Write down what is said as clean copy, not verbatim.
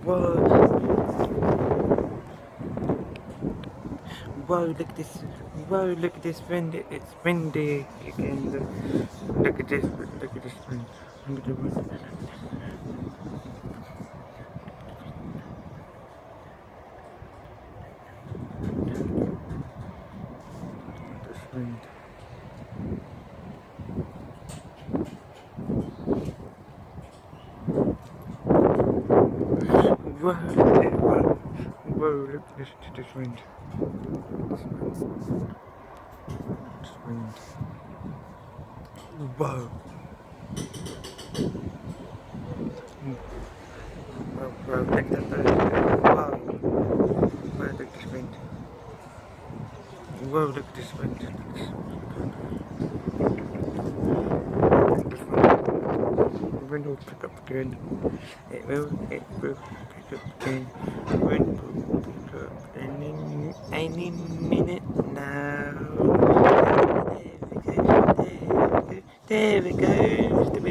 Whoa. Whoa, look at this. Whoa, look at this wind. It's windy again. Look at this. Look at this wind. Look at the wind. This wind. Whoa, look at it. Whoa, look at this wind. This wind. Whoa. Whoa, look at that bird. Whoa. Whoa, look at this wind. Whoa, look at this wind. The wind will pick up again. It will pick up again. The wind will pick up any minute now. There we go. There we go. The wind.